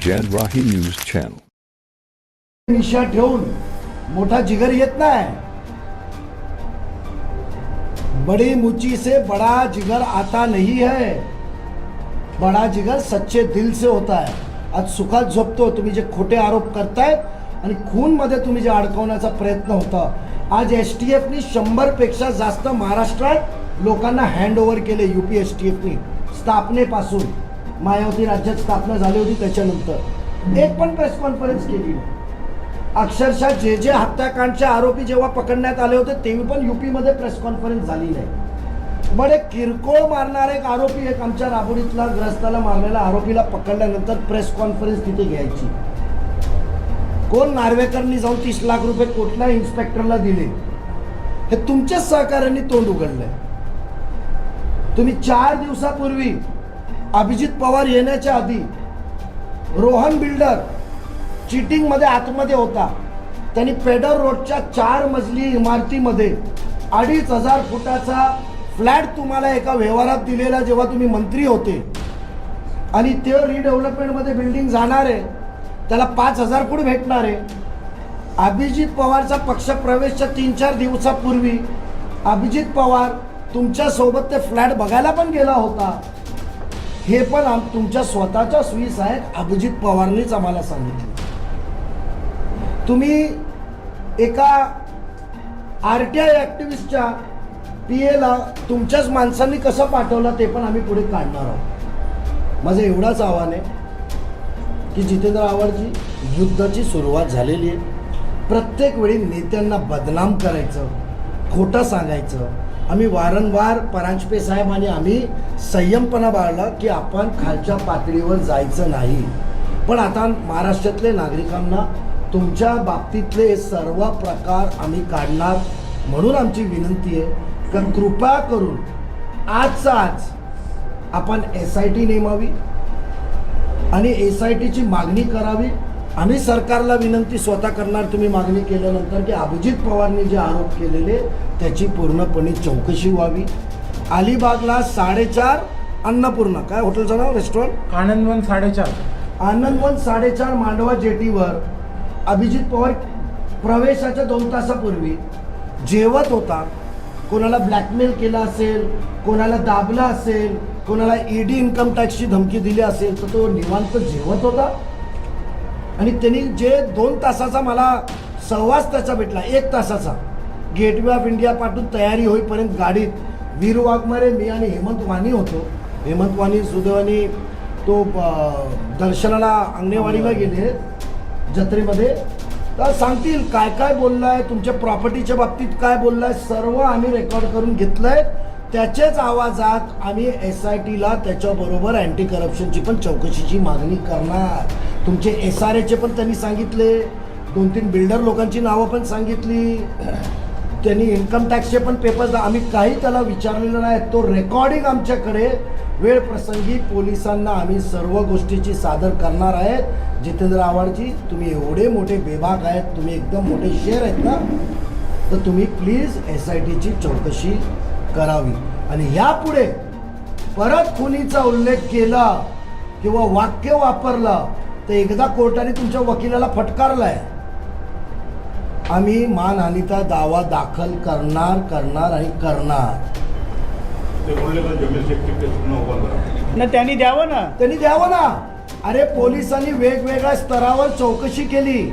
Jadrahi News Channel. निशा ठेवून मोठा जिगर येत नाही. बड़ी मुची से बड़ा जिगर आता नहीं है. बड़ा जिगर सच्चे दिल से होता है. आज सुखात झोपतो तुम्ही जे खोटे आरोप करताय आणि खून मध्ये तुम्ही जे अडकवण्याचा प्रयत्न होता. आज STF नी 100 पेक्षा जास्त महाराष्ट्रात लोकांना हँडओव्हर केले. UP STF नी स्थापनेपासून मायावती राज्यात स्थापना झाली होती त्याच्यानंतर एक पण प्रेस कॉन्फरन्स केली नाही. अक्षरशः जे हत्याकांडचे आरोपी जेव्हा पकडण्यात आले होते तेव्हा पण UP मध्ये प्रेस कॉन्फरन्स झाली नाही. बडे किरकोळ मारणारे एक आरोपी, एक आमच्या राबोडीतला ग्रस्ताला मारलेला आरोपीला पकडल्यानंतर प्रेस कॉन्फरन्स तिथे घ्यायची. कोण नार्वेकरनी जाऊन 30 लाख रुपये कुठल्या इन्स्पेक्टरला दिले हे तुमच्याच सहकार्यांनी तोंड उघडलंय. तुम्ही 4 दिवसापूर्वी अभिजित पवार येण्याच्या आधी रोहन बिल्डर चीटिंग मध्ये आतमध्ये होता. त्यांनी पेडर रोडच्या 4 मजली इमारतीमध्ये 2,500 फुटाचा फ्लॅट तुम्हाला एका व्यवहारात दिलेला जेव्हा तुम्ही मंत्री होते आणि ते रिडेव्हलपमेंट मध्ये बिल्डिंग जाणार आहे त्याला 5,000 फूट भेटणार आहे. अभिजित पवारचा पक्ष प्रवेशच्या 3-4 दिवसापूर्वी अभिजित पवार तुमच्या सोबत ते फ्लॅट बघायला पण गेला होता. हे पण तुमच्या स्वतःच्या सुईसहायक अभिजित पवारनीच आम्हाला सांगितलं. तुम्ही एका RTI ॲक्टिव्हिस्टच्या PA तुमच्याच माणसांनी कसं पाठवलं ते पण आम्ही पुढे काढणार आहोत. माझं एवढाच आव्हान आहे की जितेंद्र आव्हाडजी युद्धाची सुरुवात झालेली आहे. प्रत्येक वेळी नेत्यांना बदनाम करायचं, खोटं सांगायचं. आम्ही वारंवार परांजपे साहेब आणि आम्ही संयमपणा बाळगला की आपण खालच्या पातळीवर जायचं नाही. पण आता महाराष्ट्रातले नागरिकांना तुमच्या बाबतीतले सर्व प्रकार आम्ही काढणार. म्हणून आमची विनंती आहे की कृपा करून आजचा आज आपण SIT नेमावी आणि SITची मागणी करावी. आम्ही सरकारला विनंती स्वतः करणार तुम्ही मागणी केल्यानंतर की अभिजित पवारनी जे आरोप केलेले त्याची पूर्णपणे चौकशी व्हावी. अलिबागला 4.5 अन्नपूर्णा काय हॉटेलचं नाव रेस्टॉरंट आनंदवन 4.5 आनंदवन 4.5 मांडवा जेटीवर अभिजित पवार प्रवेशाच्या 2 तासापूर्वी जेवत होता. कोणाला ब्लॅकमेल केला असेल, कोणाला दाबला असेल, कोणाला ED इन्कम टॅक्सची धमकी दिली असेल तर तो निवांत जेवत होता. आणि त्यांनी जे 2 तासाचा मला सहवास त्याचा भेटला, 1 तासाचा गेटवे ऑफ इंडिया पाठून तयारी होईपर्यंत गाडीत वीर वाघमारे, मी आणि हेमंत वाणी होतो. हेमंत वाणी सुदैवानी तो दर्शनाला अंगणेवाडीला गेले जत्रेमध्ये. तर सांगतील काय काय बोललाय, तुमच्या प्रॉपर्टीच्या बाबतीत काय बोललाय सर्व आम्ही रेकॉर्ड करून घेतलंय. त्याच्याच आवाजात आम्ही SITला त्याच्याबरोबर अँटी करप्शनची पण चौकशीची मागणी करणार. तुमचे SRAचे पण त्यांनी सांगितले, 2-3 बिल्डर लोकांची नावं पण सांगितली. त्यांनी इन्कम टॅक्सचे पण पेपर्स आम्ही काही त्याला विचारलेलं नाही. तो रेकॉर्डिंग आमच्याकडे वेळ प्रसंगी पोलिसांना आम्ही सर्व गोष्टीची सादर करणार आहेत. जितेंद्र आव्हाडजी तुम्ही एवढे मोठे बेभाग आहेत, तुम्ही एकदम मोठे शेर आहेत ना, तर तुम्ही प्लीज SITची चौकशी करावी. आणि यापुढे परत खुनीचा उल्लेख केला किंवा वाक्य वापरलं तर एकदा कोर्टाने तुमच्या वकिलाला फटकारलाय. आम्ही मानहानीचा दावा दाखल करणार आणि करणार. त्यांनी द्यावं ना. अरे पोलिसांनी वेगवेगळ्या स्तरावर चौकशी केली.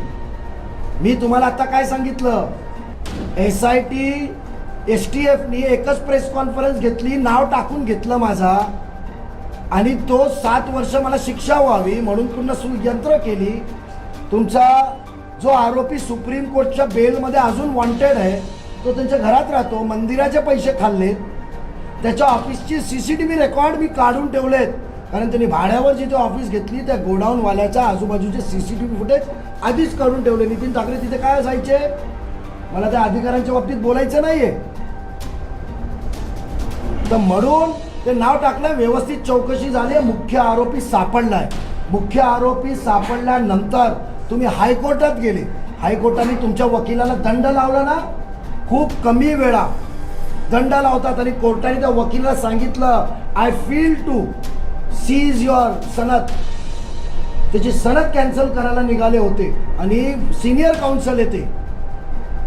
मी तुम्हाला आता काय सांगितलं, SIT STFनी एकच प्रेस कॉन्फरन्स घेतली, नाव टाकून घेतलं माझा आणि तो 7 वर्ष मला शिक्षा व्हावी म्हणून पूर्ण सुयंत्र केली. तुमचा जो आरोपी सुप्रीम कोर्टच्या बेलमध्ये अजून वॉन्टेड आहे तो त्यांच्या घरात राहतो, मंदिराचे पैसे खाल्लेत, त्याच्या ऑफिसची CCTV रेकॉर्ड मी काढून ठेवलेत. कारण त्यांनी भाड्यावर जिथे ऑफिस घेतली त्या गोडाऊनवाल्याच्या आजूबाजूचे CCTV फुटेज आधीच काढून ठेवले. नितीन ठाकरे तिथे काय असायचे, मला त्या अधिकाऱ्यांच्या बाबतीत बोलायचं नाहीये. तर म्हणून ते नाव टाकलं, व्यवस्थित चौकशी झाली, मुख्य आरोपी सापडलाय. मुख्य आरोपी सापडल्यानंतर तुम्ही हायकोर्टात गेले. हायकोर्टाने तुमच्या वकिलाला दंड लावला ना, खूप कमी वेळा दंड लावतात. आणि कोर्टाने त्या वकिलाला सांगितलं I feel to seize your सनद त्याची सनद कॅन्सल करायला निघाले होते आणि सिनियर काउन्सिल येते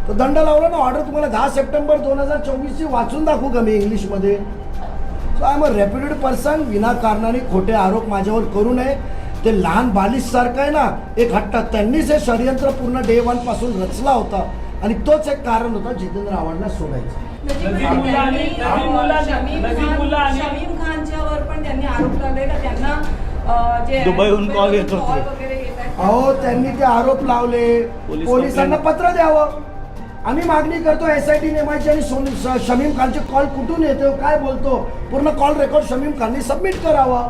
तर दंड लावला ना. ऑर्डर तुम्हाला 10 सप्टेंबर 2024 वाचून दाखवू का मी इंग्लिशमध्ये. So I am a reputed person. विनाकारणाने खोटे आरोप माझ्यावर करू नये. ते लहान बालिशसारखं आहे ना, एक हट्ट. त्यांनीच हे षडयंत्र पूर्ण डे 1 पासून रचला होता आणि तोच एक कारण होता जितेंद्र आव्हाडला सोडायचं. शमीम खानच्यावर पण त्यांनी आरोप लावले का त्यांना जे दुबईहून कॉल येत होते. कॉल वगैरे येत आहेत. अहो त्यांनी ते आरोप लावले. पोलिसांना पत्र द्यावं. आम्ही मागणी करतो SIT नेमायची आणि शमीम खानचे कॉल कुठून येतो, काय बोलतो, पूर्ण कॉल रेकॉर्ड शमीम खाननी सबमिट करावा.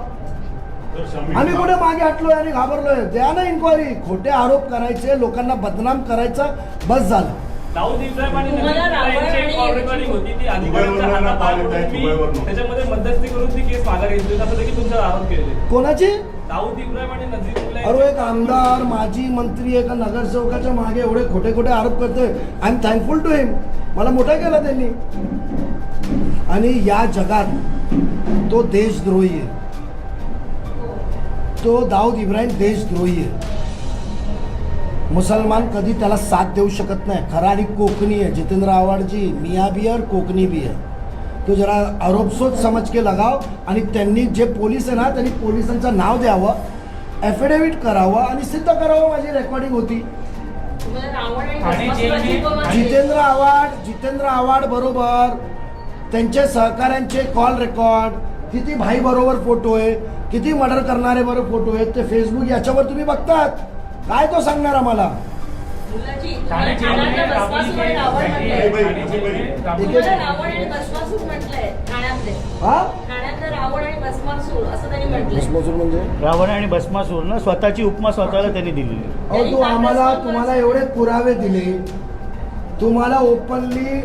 आम्ही कुठे मागे हटलोय आणि घाबरलोय. द्या ना इन्क्वायरी. खोटे आरोप करायचे, लोकांना बदनाम करायचं, बस झालं. दाऊद इब्राहिम आणि नजीब इब्राहिमची कॉल रेकॉर्डिंग होती ती अधिकाऱ्यांच्या हातात आली. तुम्ही त्याच्यामध्ये मध्यस्थी करून ती केस माघार घेतली असं देखील तुमच्यावर आरोप केले. कोणाची? दाऊद इब्राहिम आणि नजीब इब्राहिम. अरे एक आमदार, माजी मंत्री, एका नगरसेवकाच्या मागे एवढे खोटे खोटे आरोप करतोय. आय एम थँकफुल टू हिम. मला मोठा केला त्यांनी. आणि या जगात तो देशद्रोही आहे. तो दाऊद इब्राहिम देशद्रोही आहे. मुसलमान कधी त्याला साथ देऊ शकत नाही. खरा आणि कोकणी आहे. जितेंद्र आव्हाडजी मियाँ भी है और कोकणी भी है. तो जरा आरोप सोच समझ के लगाव. आणि त्यांनी जे पोलीस आहे ना, त्यांनी पोलिसांचं नाव द्यावं, ॲफिडेव्हिट करावं आणि सिद्ध करावं माझी रेकॉर्डिंग होती. जितेंद्र आव्हाड बरोबर त्यांचे सहकाऱ्यांचे कॉल रेकॉर्ड, किती भाई बरोबर फोटो आहे, किती मर्डर करणारे बरोबर फोटो आहेत, ते फेसबुक याच्यावर तुम्ही बघतात. काय तो सांगणार आम्हाला? म्हणजे रावण आणि भस्मासूर ना, स्वतःची उपमा स्वतःला त्यांनी दिलेली. अहो तुम्हाला एवढे पुरावे दिले. तुम्हाला ओपनली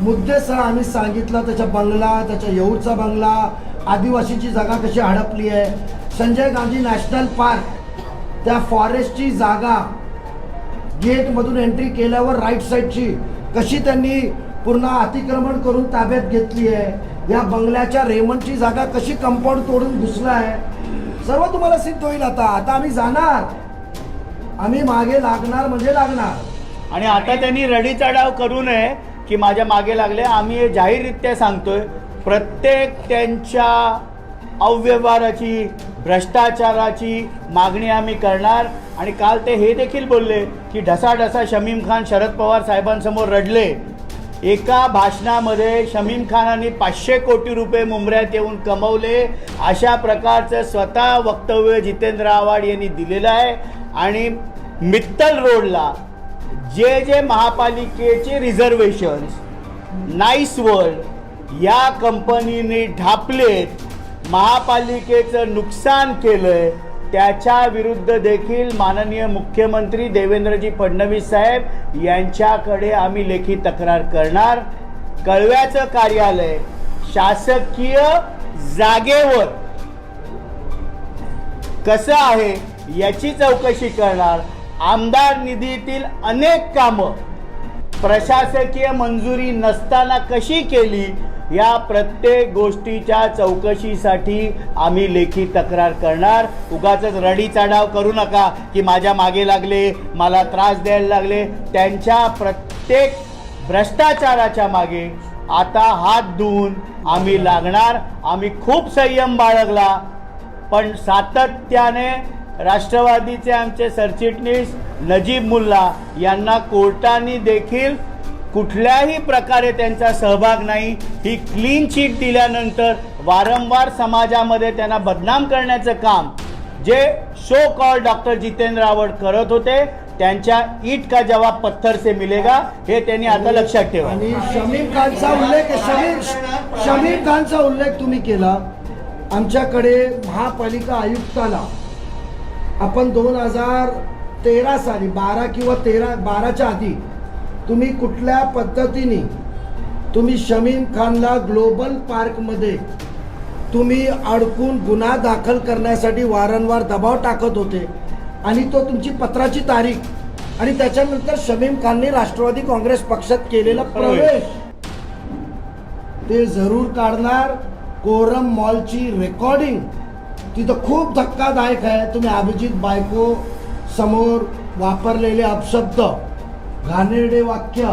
मुद्देसह आम्ही सांगितलं. त्याचा बंगला, त्याच्या येऊरचा बंगला, आदिवासीची जागा कशी हडपली आहे, संजय गांधी नॅशनल पार्क, त्या फॉरेस्टची जागा गेटमधून एंट्री केल्यावर राईट साईडची कशी त्यांनी पूर्ण अतिक्रमण करून ताब्यात घेतली आहे, या बंगल्याच्या रेमंडची जागा कशी कंपाऊंड तोडून घुसला आहे, सर्व तुम्हाला सिद्ध होईल. आता आम्ही जाणार, आम्ही मागे लागणार म्हणजे लागणार. आणि आता त्यांनी रडीचा डाव करू नये की माझ्या मागे लागले. आम्ही हे जाहीररित्या सांगतोय. प्रत्येक त्यांच्या अव्यवहाराची, भ्रष्टाचाराची मागणी आम्ही करणार. आणि काल ते हे देखील बोलले की ढसाढसा शमीम खान शरद पवार साहेबांसमोर रडले. एका भाषणामध्ये शमीम खानांनी 500 कोटी रुपये मुंबऱ्यात येऊन कमवले, अशा प्रकारचं स्वतः वक्तव्य जितेंद्र आव्हाड यांनी दिलेलं आहे. आणि मित्तल रोडला जे महापालिकेचे रिझर्वेशन्स नाईस वर्ल्ड या कंपनीने ढापलेत, महापालिकेचं नुकसान केलंय, त्याच्या विरुद्ध देखील माननीय मुख्यमंत्री देवेंद्रजी फडणवीस साहेब यांच्याकडे आम्ही लेखी तक्रार करणार. कळव्याचं कार्यालय शासकीय जागेवर कसं आहे याची चौकशी करणार. आमदार निधीतील अनेक कामं प्रशासकीय मंजुरी नसताना कशी केली, या प्रत्येक गोष्टीच्या चौकशीसाठी आम्ही लेखी तक्रार करणार. उगाचच रडीचा डाव करू नका की माझ्या मागे लागले, मला त्रास द्यायला लागले. त्यांच्या प्रत्येक भ्रष्टाचाराच्या मागे आता हात धुवून आम्ही लागणार. आम्ही खूप संयम बाळगला, पण सातत्याने राष्ट्रवादीचे आमचे सरचिटणीस नजीब मुल्ला यांना कोर्टाने देखील कुठल्याही प्रकारे त्यांचा सहभाग नाही, ही क्लीन चिट दिल्यानंतर वारंवार समाजामध्ये त्यांना बदनाम करण्याचं काम जे show call doctor Jitendra Awhad करत होते, त्यांच्या ईट का जवाब पत्थर से मिलेगा हे त्यांनी आता लक्षात ठेवा. आणि शमीम खानचा उल्लेख तुम्ही केला. आमच्याकडे महापालिका आयुक्ताला आपण 2013 साली 12 किंवा 12च्या आधी तुम्ही कुठल्या पद्धतीने तुम्ही शमीम खानला ग्लोबल पार्कमध्ये तुम्ही अडकून गुन्हा दाखल करण्यासाठी वारंवार दबाव टाकत होते. आणि तो तुमची पत्राची तारीख आणि त्याच्यानंतर शमीम खानने राष्ट्रवादी काँग्रेस पक्षात केलेला प्रवेश ते जरूर काढणार. कोरम मॉलची रेकॉर्डिंग तिथं खूप धक्कादायक आहे. तुम्ही अभिजित बायको समोर वापरलेले अपशब्द, घाणेरडे वाक्य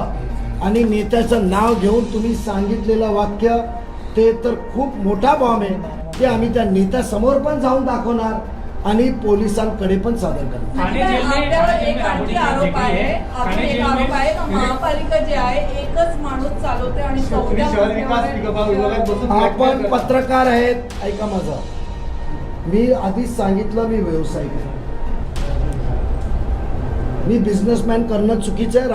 आणि नेत्याचं नाव घेऊन तुम्ही सांगितलेलं वाक्य, ते तर खूप मोठा बॉम्ब आहे. ते आम्ही त्या नेत्यासमोर पण जाऊन दाखवणार आणि पोलिसांकडे पण सादर करणार. आपल्यावर एक आणखी आरोप आहे, अजून एक आरोप आहे का महापालिका जे आहे एकच माणूस चालवते आणि आपण पत्रकार आहेत, ऐका माझं. मी आधीच सांगितलं मी व्यावसायिक आहे. मी बिझनेसमॅन करणं चुकीचं आहे.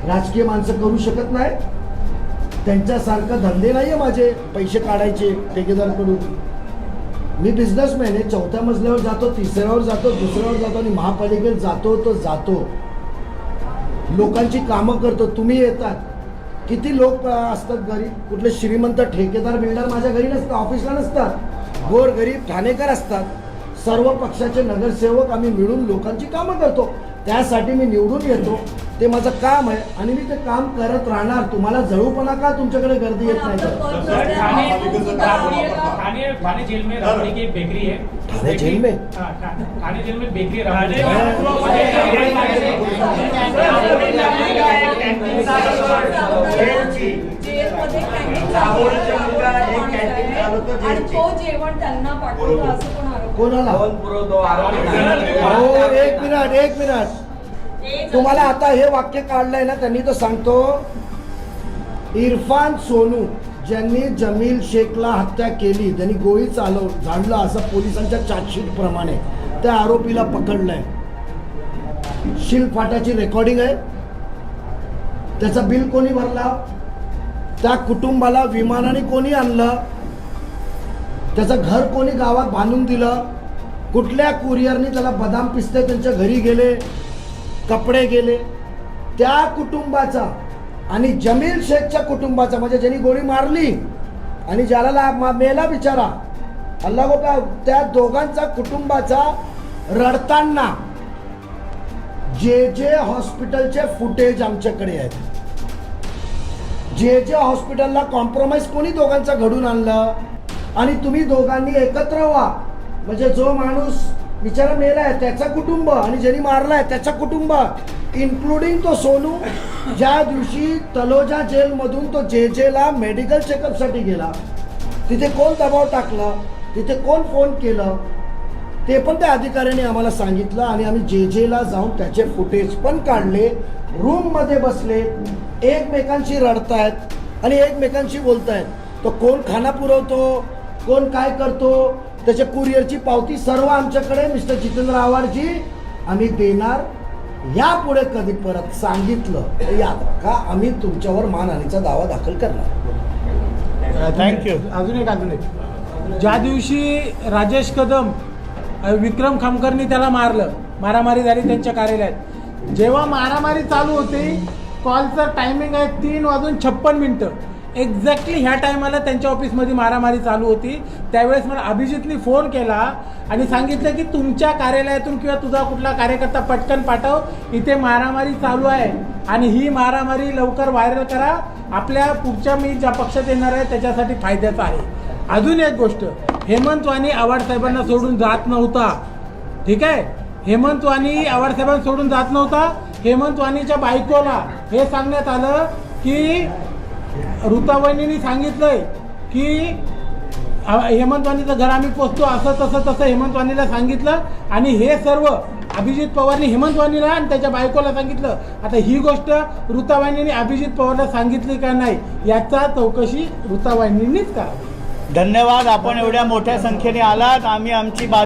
राजकीय माणसं करू शकत नाही. त्यांच्यासारखं धंदे नाही आहे माझे पैसे काढायचे ठेकेदारकडून. मी बिझनेसमॅन आहे. 4थ्या मजल्यावर जातो, 3ऱ्यावर जातो, 2ऱ्यावर जातो आणि महापालिकेत जातो तो जातो. लोकांची कामं करतो. तुम्ही येतात, किती लोक असतात घरी, कुठले श्रीमंत ठेकेदार बिल्डर माझ्या घरी नसतात, ऑफिसला नसतात. गोर गरीब ठाणेकर असतात. सर्व पक्षाचे नगरसेवक आम्ही मिळून लोकांची कामं करतो. त्यासाठी मी निवडून येतो. ते माझं काम आहे आणि मी ते काम करत राहणार. तुम्हाला जळूपणा का तुमच्याकडे गर्दी येत नाही तर? थाने जेल में राबड़ी की एक बेकरी है. थाने जेल में? थाने जेल में बेकरी राबड़ी जेलमध्ये कॅन्टीन चालवतो आणि तो जेवण त्यांना पाठवतो असं पण आरोप. कोणाला? हो, एक मिनिट. तुम्हाला आता हे वाक्य काढलंय ना त्यांनी, तर सांगतो. इरफान सोनू ज्यांनी जमील शेखला हत्या केली, त्यांनी गोळी झाडलं असं पोलिसांच्या चार्जशीट प्रमाणे त्या आरोपीला पकडलंय. शिलफाटाची रेकॉर्डिंग आहे. त्याचा बिल कोणी भरला? त्या कुटुंबाला विमानाने कोणी आणलं? त्याचं घर कोणी गावात बांधून दिलं? कुठल्या कुरिअरने त्याला बदाम पिस्ते त्यांच्या घरी गेले, कपडे गेले? त्या कुटुंबाचा आणि जमील शेखच्या कुटुंबाचा, म्हणजे ज्यांनी गोळी मारली आणि ज्याला मेला बिचारा अल्लाह गोपा, त्या दोघांचा कुटुंबाचा रडताना जे हॉस्पिटलचे फुटेज आमच्याकडे आहेत. जे हॉस्पिटलला कॉम्प्रोमाइज कोणी दोघांचा घडून आणलं आणि तुम्ही दोघांनी एकत्र व्हा. म्हणजे जो माणूस बिचारा मेला आहे त्याचा कुटुंब आणि ज्यांनी मारलाय त्याचा कुटुंब, इन्क्लुडिंग तो सोनू, ज्या दिवशी तलोजा जेलमधून तो जेला मेडिकल चेकअपसाठी गेला, तिथे कोण दबाव टाकला, तिथे कोण फोन केलं, ते पण त्या अधिकाऱ्याने आम्हाला सांगितलं आणि आम्ही जेला जाऊन त्याचे फुटेज पण काढले. रूममध्ये बसले, एकमेकांशी रडतायत आणि एकमेकांशी बोलतायत. तो कोण खाना पुरवतो, कोण काय करतो, त्याच्या कुरिअरची पावती सर्व आमच्याकडे मिस्टर जितेंद्र आव्हाडजी आम्ही देणार. यापुढे कधी परत सांगितलं तर याद राखा, आम्ही तुमच्यावर मानहानीचा दावा दाखल करणार. थँक्यू. अजून एक ज्या दिवशी राजेश कदम, विक्रम खामकरनी त्याला मारलं, मारामारी झाली त्यांच्या कार्यालयात. जेव्हा मारामारी चालू होती, कॉलचं टायमिंग आहे 3:56. एक्झॅक्टली ह्या टायमाला त्यांच्या ऑफिसमध्ये मारामारी चालू होती. त्यावेळेस मला अभिजितनी फोन केला आणि सांगितलं की तुमच्या कार्यालयातून किंवा तुझा कुठला कार्यकर्ता पटकन पाठव, इथे मारामारी चालू आहे आणि ही मारामारी लवकर व्हायरल करा, आपल्या पुढच्या मी ज्या पक्षात येणार आहे त्याच्यासाठी फायद्याचं आहे. अजून एक गोष्ट, हेमंत वाणी आव्हाड साहेबांना सोडून जात नव्हता. ठीक आहे, हेमंत वाणी आव्हाड साहेबांना सोडून जात नव्हता. हेमंत वाणीच्या बायकोला हे सांगण्यात आलं की ऋतावहिनींनी सांगितलंय की हेमंत वाणीचं घर आम्ही पोचतो, असं तसं हेमंत वाणीला सांगितलं आणि हे सर्व अभिजित पवारनी हेमंत वाणीला आणि त्याच्या बायकोला सांगितलं. आता ही गोष्ट ऋतावाहिनीने अभिजित पवारला सांगितली का नाही याचा चौकशी ऋतावाहिनींनीच करावी. धन्यवाद. आपण एवढ्या मोठ्या संख्येने आलात. आम्ही आमची